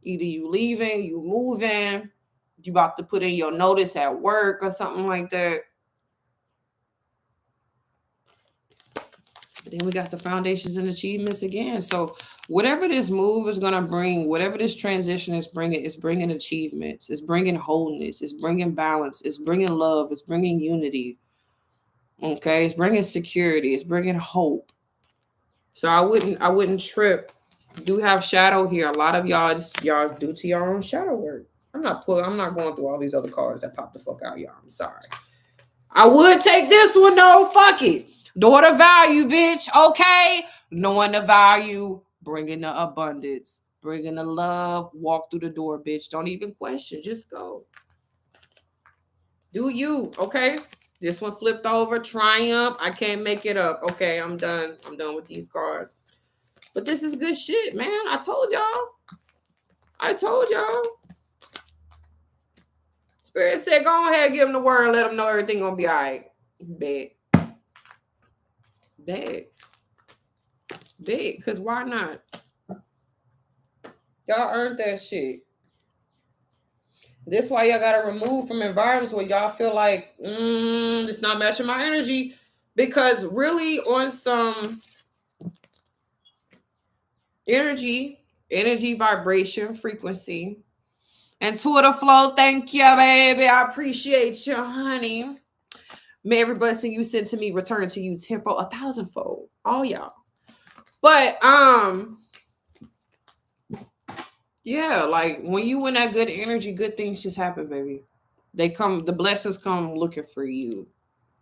Speaker 1: either you leaving, you moving, you about to put in your notice at work or something like that. But then we got the foundations and achievements again. So whatever this move is going to bring, whatever this transition is bringing, it's bringing achievements, it's bringing wholeness, it's bringing balance, it's bringing love, it's bringing unity. Okay, it's bringing security, it's bringing hope. So I wouldn't trip. Do have shadow here. A lot of y'all do to your own shadow work. I'm not going through all these other cards that pop the fuck out, y'all. I'm sorry. I would take this one though. Fuck it. Daughter value, bitch. Okay. Knowing the value, bringing the abundance, bringing the love. Walk through the door, bitch. Don't even question. Just go. Do you. Okay. This one flipped over. Triumph. I can't make it up. Okay. I'm done. I'm done with these cards. But this is good shit, man. I told y'all. Spirit said, go ahead, give them the word, let them know everything gonna be all right. Bet. Because why not? Y'all earned that shit. This why y'all gotta remove from environments where y'all feel like, it's not matching my energy. Because really on some energy, vibration, frequency, and Twitter flow, thank you, baby. I appreciate you, honey. May every blessing you send to me return to you tenfold, 1,000-fold. All y'all. But yeah, like when you in that good energy, good things just happen, baby. The blessings come looking for you,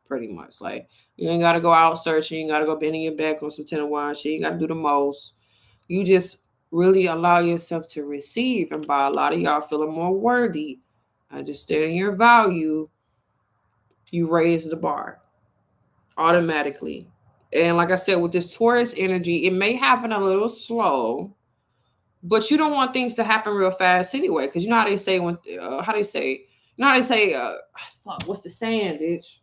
Speaker 1: pretty much. Like you ain't gotta go out searching, you ain't gotta go bending your back on some 10 of wine shit, you ain't gotta do the most. You just really allow yourself to receive, and by a lot of y'all feeling more worthy, understanding your value, you raise the bar automatically. And like I said, with this Taurus energy, it may happen a little slow, but you don't want things to happen real fast anyway. Because you know how they say fuck, what's the saying, bitch?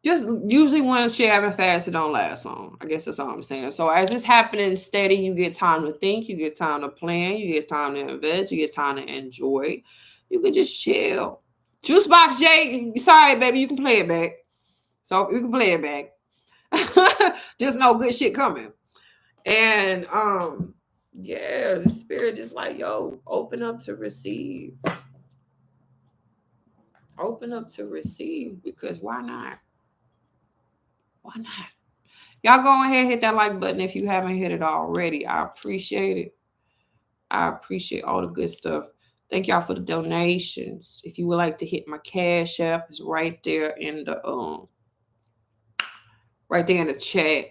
Speaker 1: Just usually when shit happen fast, it don't last long. I guess that's all I'm saying. So as it's happening steady, you get time to think, you get time to plan, you get time to invest, you get time to enjoy. You can just chill. Juicebox J, sorry, baby, you can play it back. So you can play it back. Just know good shit coming. And yeah, the spirit is like, yo, open up to receive. Open up to receive, because why not? Why not? Y'all go ahead and hit that like button if you haven't hit it already. I appreciate it. I appreciate all the good stuff. Thank y'all for the donations. If you would like to hit my Cash App, it's right there in the chat.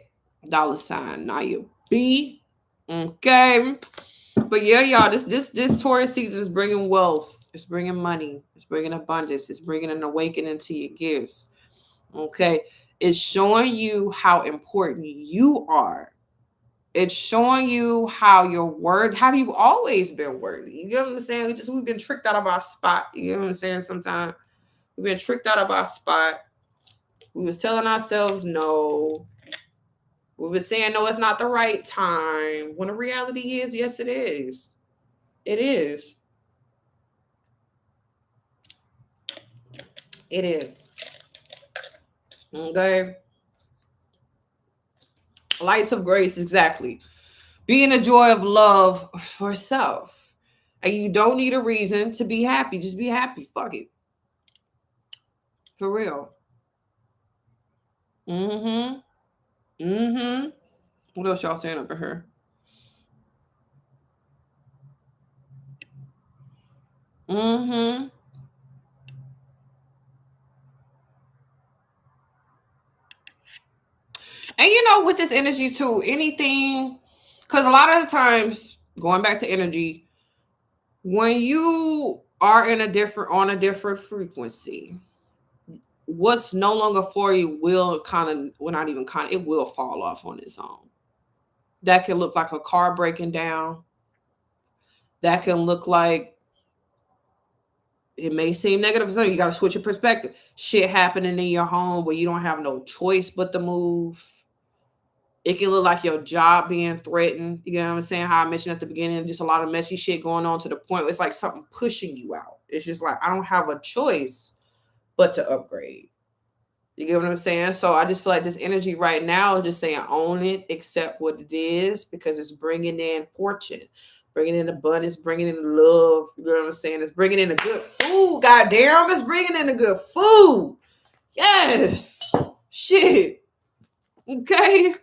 Speaker 1: $ Naya B. Okay. But yeah, y'all, this Taurus season is bringing wealth. It's bringing money. It's bringing abundance. It's bringing an awakening to your gifts. Okay. It's showing you how important you are. It's showing you how you've always been worthy. You get what I'm saying? We've been tricked out of our spot. You know what I'm saying? Sometimes we've been tricked out of our spot. We was telling ourselves no. We were saying no, it's not the right time. When the reality is, yes, it is. It is. It is. Okay. Lights of grace, exactly. Being a joy of love for self. And you don't need a reason to be happy. Just be happy. Fuck it. For real. Mm-hmm. Mm-hmm. What else y'all saying up in here? Mm-hmm. And with this energy too, anything, because a lot of the times, going back to energy, When you are in on a different frequency, what's no longer for you will kind of, well, not even kind of, it will fall off on its own. That can look like a car breaking down. That can look like, it may seem negative, so you got to switch your perspective. Shit happening in your home where you don't have no choice but to move. It can look like your job being threatened. You know what I'm saying? How I mentioned at the beginning, just a lot of messy shit going on to the point where it's like something pushing you out. It's just like, I don't have a choice but to upgrade. You get what I'm saying? So I just feel like this energy right now is just saying own it, accept what it is, because it's bringing in fortune, bringing in abundance, bringing in love. You know what I'm saying? It's bringing in the good food. Goddamn, it's bringing in the good food. Yes. Shit. Okay.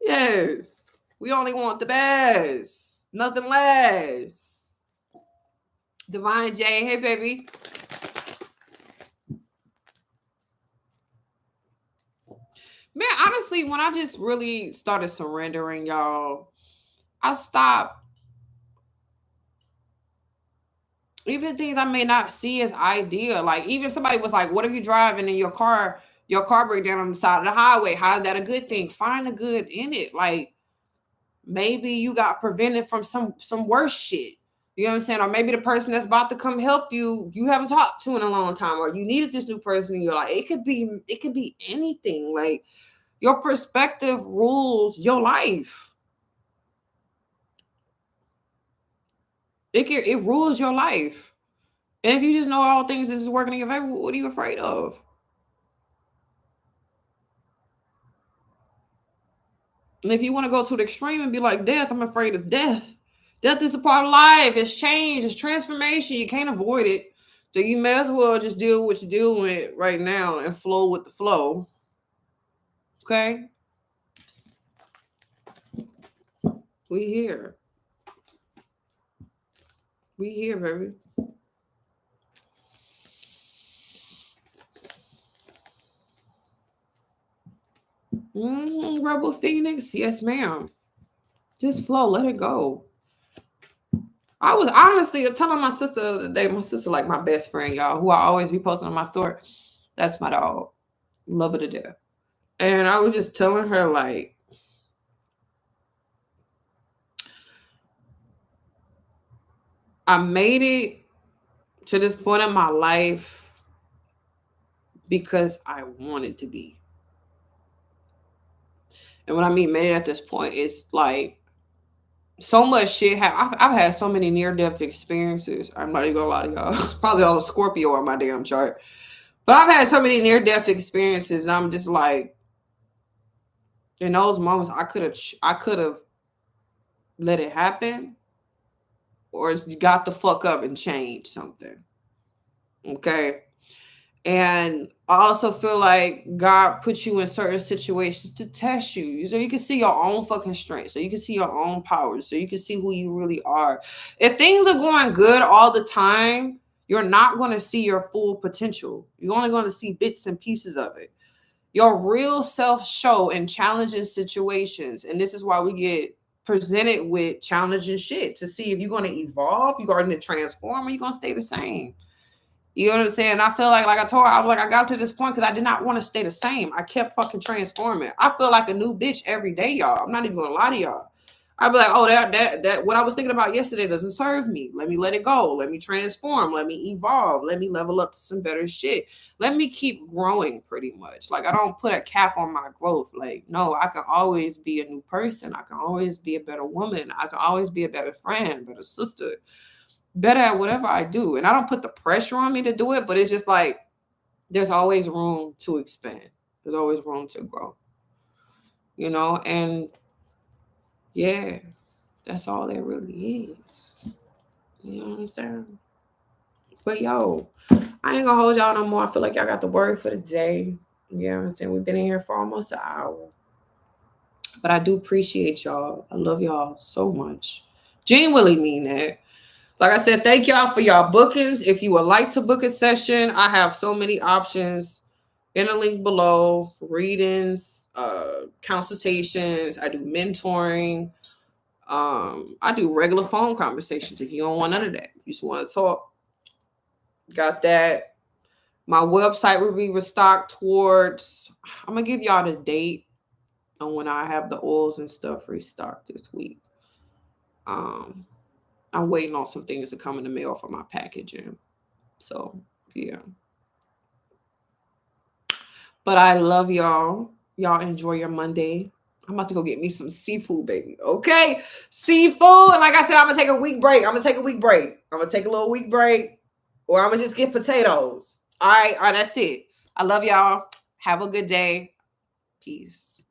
Speaker 1: Yes. We only want the best. Nothing less. Divine J, hey baby. Man, honestly, when I just really started surrendering, y'all, I stopped. Even things I may not see as ideal. Like, even somebody was like, what if you driving and your car break down on the side of the highway? How is that a good thing? Find the good in it. Like, maybe you got prevented from some worse shit. You know what I'm saying? Or maybe the person that's about to come help you, you haven't talked to in a long time, or you needed this new person in your life. It could be anything. Like, your perspective rules your life. It rules your life. And if you just know all things is working in your favor, what are you afraid of? And if you want to go to the extreme and be like death, I'm afraid of death. Death is a part of life. It's change. It's transformation. You can't avoid it. So you may as well just deal with what you're dealing with right now and flow with the flow. Okay? We here. We here, baby. Rebel Phoenix. Yes, ma'am. Just flow. Let it go. I was honestly telling my sister the other day, my sister, like my best friend, y'all, who I always be posting on my story. That's my dog. Love her to death. And I was just telling her, like, I made it to this point in my life because I wanted to be. And when I mean made it at this point, it's like so much shit. I've had so many near-death experiences. I'm not even gonna lie to y'all. Probably all the Scorpio on my damn chart. But I've had so many near-death experiences. And I'm just like, in those moments, I could have let it happen, or got the fuck up and changed something. Okay. And I also feel like God puts you in certain situations to test you. So you can see your own fucking strength. So you can see your own powers. So you can see who you really are. If things are going good all the time, you're not going to see your full potential. You're only going to see bits and pieces of it. Your real self show in challenging situations. And this is why we get presented with challenging shit to see if you're going to evolve, you're going to transform, or you're going to stay the same. You know what I'm saying? I feel like I told her, I was like, I got to this point because I did not want to stay the same. I kept fucking transforming. I feel like a new bitch every day, y'all. I'm not even gonna lie to y'all. I'd be like, oh, that what I was thinking about yesterday doesn't serve me. Let me let it go. Let me transform. Let me evolve. Let me level up to some better shit. Let me keep growing pretty much. Like, I don't put a cap on my growth. Like, no, I can always be a new person. I can always be a better woman. I can always be a better friend, better sister, better at whatever I do. And I don't put the pressure on me to do it, but it's just like there's always room to expand. There's always room to grow. You know, and yeah, that's all there really is. You know what I'm saying? But yo, I ain't gonna hold y'all no more. I feel like y'all got the word for the day. You know what I'm saying? We've been in here for almost an hour. But I do appreciate y'all. I love y'all so much. Genuinely mean that. Like I said, thank y'all for y'all bookings. If you would like to book a session, I have so many options in the link below. Readings, consultations. I do mentoring. I do regular phone conversations if you don't want none of that. You just want to talk. Got that. My website will be restocked towards, I'm gonna give y'all the date on when I have the oils and stuff restocked this week. Um, I'm waiting on some things to come in the mail for my packaging. So yeah. But I love y'all. Y'all enjoy your Monday. I'm about to go get me some seafood, baby. Okay? Seafood. And like I said, I'm going to take a week break. I'm going to take a week break. I'm going to take a little week break. Or I'm going to just get potatoes. All right. All right. That's it. I love y'all. Have a good day. Peace.